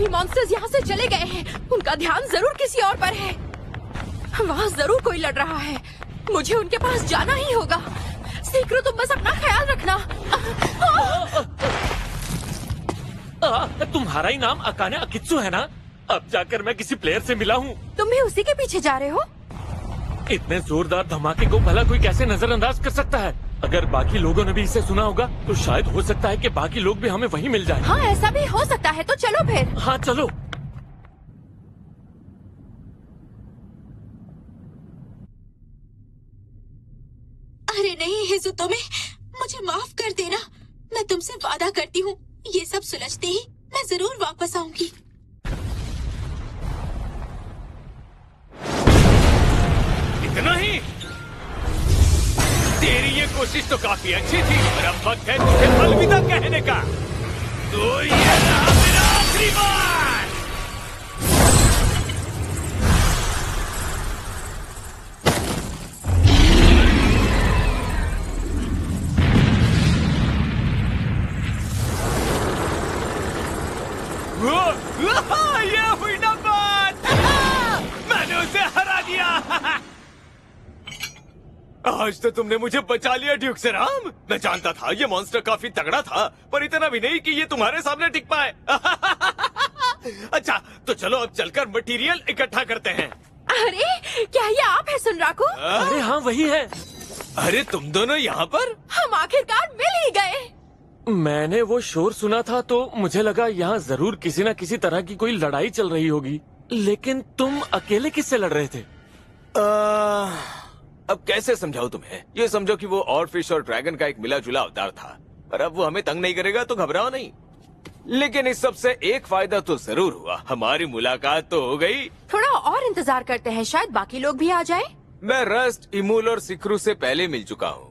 सभी मॉन्स्टर्स यहाँ से चले गए हैं। उनका ध्यान जरूर किसी और पर है। वहाँ जरूर कोई लड़ रहा है। मुझे उनके पास जाना ही होगा। सीक्रो, तुम बस अपना ख्याल रखना। तुम्हारा ही नाम अकाने अकित्सु है ना? अब जाकर मैं किसी प्लेयर से मिला हूँ। तुम भी उसी के पीछे जा रहे हो? इतने जोरदार धमाके को भला कोई कैसे नजरअंदाज कर सकता है? अगर बाकी लोगों ने भी इसे सुना होगा तो शायद हो सकता है कि बाकी लोग भी हमें वहीं मिल जाएं। हाँ, ऐसा भी हो सकता है। तो चलो फिर। हाँ चलो। अरे नहीं हिज़ुतोमे, मुझे माफ कर देना। मैं तुमसे वादा करती हूँ, ये सब सुलझते ही मैं जरूर वापस आऊंगी। इतना ही? तेरी ये कोशिश तो काफी अच्छी थी, पर अब वक्त है तुझे अलविदा कहने का। तो ये रहा मेरा आखिरी बार। ये हुई ना बात। मैंने उसे हरा दिया। आज तो तुमने मुझे बचा लिया ड्यूक्सराम। मैं जानता था ये मॉन्स्टर काफी तगड़ा था, पर इतना भी नहीं कि ये तुम्हारे सामने टिक पाए। अच्छा, तो चलो अब चलकर मटेरियल इकट्ठा करते हैं। अरे क्या ये आप है सुनराकू? अरे हाँ, वही है। अरे तुम दोनों यहाँ पर? हम आखिरकार मिल ही गए। मैंने वो शोर सुना था तो मुझे लगा यहाँ जरूर किसी न किसी तरह की कोई लड़ाई चल रही होगी। लेकिन तुम अकेले किससे लड़ रहे थे? अब कैसे समझाऊं तुम्हें? ये समझो कि वो और फिश और ड्रैगन का एक मिला जुला अवतार था, पर अब वो हमें तंग नहीं करेगा तो घबराओ नहीं। लेकिन इस सब से एक फायदा तो जरूर हुआ, हमारी मुलाकात तो हो गई। थोड़ा और इंतजार करते हैं, शायद बाकी लोग भी आ जाएं। मैं रस्ट, इमूल और सिक्रू से पहले मिल चुका हूँ।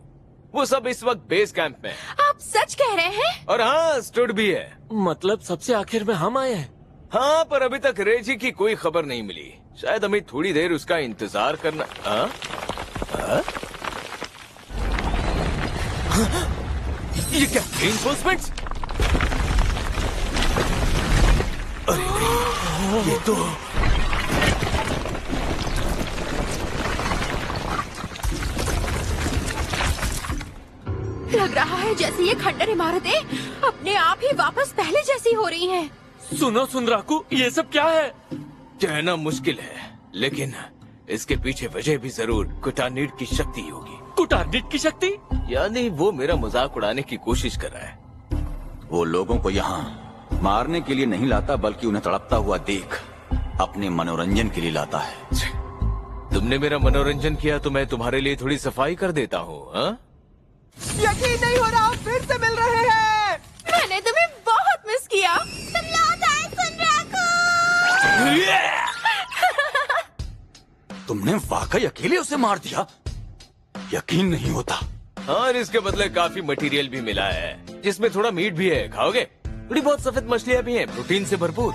वो सब इस वक्त बेस कैंप में है। आप सच कह रहे हैं? और हाँ, स्टूड भी है। मतलब सबसे आखिर में हम आए हैं? हाँ, पर अभी तक रेजी की कोई खबर नहीं मिली। शायद हमें थोड़ी देर उसका इंतजार करना। ये क्या रेनफोर्समेंट्स? अरे नहीं, ये तो लग रहा है जैसे ये खंडर इमारतें अपने आप ही वापस पहले जैसी हो रही हैं। सुनो सुनराकू, ये सब क्या है? कहना मुश्किल है, लेकिन इसके पीछे वजह भी जरूर कुटानीड की शक्ति होगी। कुटानीड की शक्ति? यानी वो मेरा मजाक उड़ाने की कोशिश कर रहा है। वो लोगों को यहाँ मारने के लिए नहीं लाता, बल्कि उन्हें तड़पता हुआ देख अपने मनोरंजन के लिए लाता है। तुमने मेरा मनोरंजन किया तो मैं तुम्हारे लिए थोड़ी सफाई कर देता हूँ। यकीन नहीं हो रहा, आप फिर से मिल रहे हैं। मैंने तुम्हें बहुत मिस किया। तुम लौट आए सुनराकू। तुमने वाकई अकेले उसे मार दिया? यकीन नहीं होता। और इसके बदले काफी मटेरियल भी मिला है, जिसमें थोड़ा मीट भी है। खाओगे? थोड़ी बहुत सफेद मछलियाँ भी हैं, प्रोटीन से भरपूर।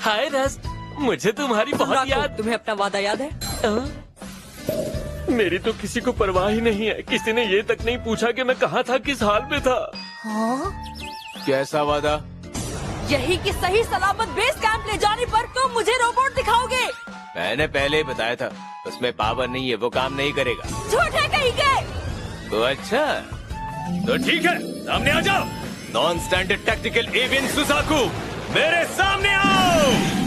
हाय रस्ट, मुझे तुम्हारी बहुत याद। तुम्हें अपना वादा याद है? मेरी तो किसी को परवाह ही नहीं है। किसी ने ये तक नहीं पूछा कि मैं कहाँ था, किस हाल में था। कैसा वादा? यही कि सही सलामत बेस कैंप ले जाने पर तुम मुझे रोबोट दिखाओगे। मैंने पहले ही बताया था, उसमें पावर नहीं है, वो काम नहीं करेगा। झूठ है कहीं के। तो अच्छा, तो ठीक है, सामने आ जाओ। नॉन स्टैंडर्ड टैक्टिकल एवियन सुसाकू, मेरे सामने आओ।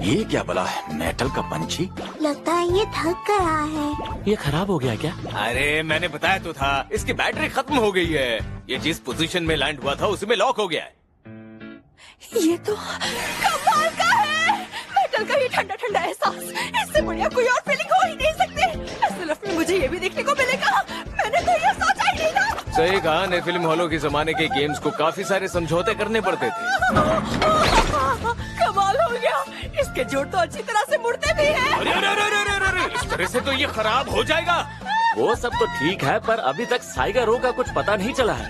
ये क्या बला है? मेटल का पंछी? लगता है ये थक गया है। ये खराब हो गया क्या? अरे मैंने बताया तो था, इसकी बैटरी खत्म हो गई है। ये जिस पोजीशन में लैंड हुआ था उसी में लॉक हो गया है। ये तो कमाल का है। मेटल का ये ठंडा ठंडा एहसास, इससे बढ़िया कोई और फीलिंग हो ही नहीं सकती। असल में मुझे ये भी देखने को मिलेगा। मैंने तो ये सोचा ही नहीं था। सही कहा, नए फिल्म हॉलों के जमाने के गेम्स को काफी सारे समझौते करने पड़ते थे। कमाल हो गया, इसके जोड़ तो अच्छी तरह से मुड़ते भी हैं। अरे अरे अरे अरे अरे अरे, इस तरह से तो ये खराब हो जाएगा। वो सब तो ठीक है, पर अभी तक साइगा रो का कुछ पता नहीं चला है।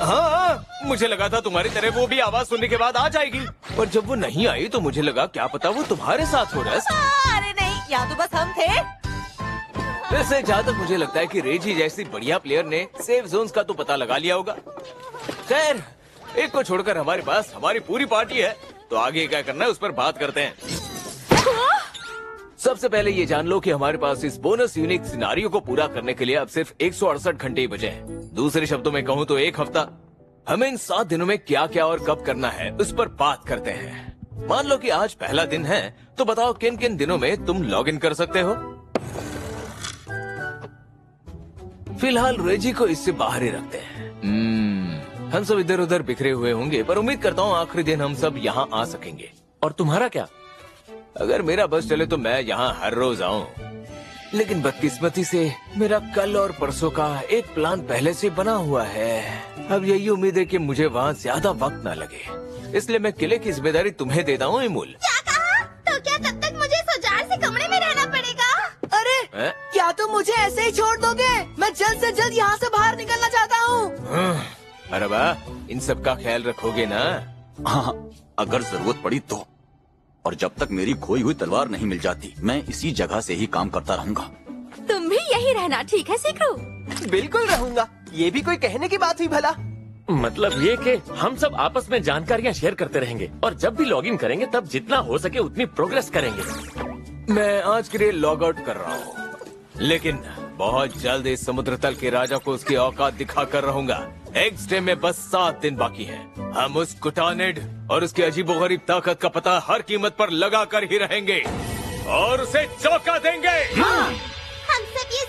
हाँ, मुझे लगा था तुम्हारी तरह वो भी आवाज सुनने के बाद आ जाएगी, पर जब वो नहीं आई तो मुझे लगा क्या पता वो तुम्हारे साथ हो। रस अरे नहीं, यहाँ तो बस हम थे। वैसे जहाँ तक मुझे लगता है कि रेजी जैसी बढ़िया प्लेयर ने सेफ जोन्स का तो पता लगा लिया होगा। खैर, एक को छोड़कर हमारे पास हमारी पूरी पार्टी है, तो आगे क्या करना है उस पर बात करते हैं। सबसे पहले ये जान लो कि हमारे पास इस बोनस यूनिक सिनारियो को पूरा करने के लिए अब सिर्फ 168 घंटे ही बचे हैं। दूसरे शब्दों में कहूँ तो एक हफ्ता। हमें इन 7 दिनों में क्या क्या और कब करना है उस पर बात करते हैं। मान लो कि आज पहला दिन है, तो बताओ किन किन दिनों में तुम लॉग इन कर सकते हो। फिलहाल रेजी को इससे बाहर ही रखते हैं। हम सब इधर उधर बिखरे हुए होंगे, पर उम्मीद करता हूँ आखिरी दिन हम सब यहाँ आ सकेंगे। और तुम्हारा क्या? अगर मेरा बस चले तो मैं यहाँ हर रोज आऊँ, लेकिन बदकिस्मती से मेरा कल और परसों का एक प्लान पहले से बना हुआ है। अब यही उम्मीद है कि मुझे वहाँ ज्यादा वक्त ना लगे, इसलिए मैं किले की जिम्मेदारी तुम्हें देता हूँ इमूल। क्या कहा? तो क्या तब तक मुझे सुजार से कमरे में रहना पड़ेगा? अरे हैं? क्या तुम मुझे ऐसे ही छोड़ दोगे? मैं जल्द से जल्द यहाँ से बाहर निकलना चाहता हूँ। अरे वाह, इन सब का ख्याल रखोगे ना? हाँ, अगर जरूरत पड़ी तो। और जब तक मेरी खोई हुई तलवार नहीं मिल जाती, मैं इसी जगह से ही काम करता रहूंगा। तुम भी यही रहना, ठीक है सीकरू? बिल्कुल रहूंगा। ये भी कोई कहने की बात हुई भला? मतलब ये कि हम सब आपस में जानकारियाँ शेयर करते रहेंगे और जब भी लॉगिन करेंगे तब जितना हो सके उतनी प्रोग्रेस करेंगे। मैं आज के लिए लॉग आउट कर रहा हूँ, लेकिन बहुत जल्द इस समुद्र तल के राजा को उसकी औकात दिखा कर रहूंगा। एक्स डे में बस 7 दिन बाकी हैं। हम उस कुटानेड और उसकी अजीबोगरीब ताकत का पता हर कीमत पर लगा कर ही रहेंगे और उसे चौंका देंगे। हम सब ये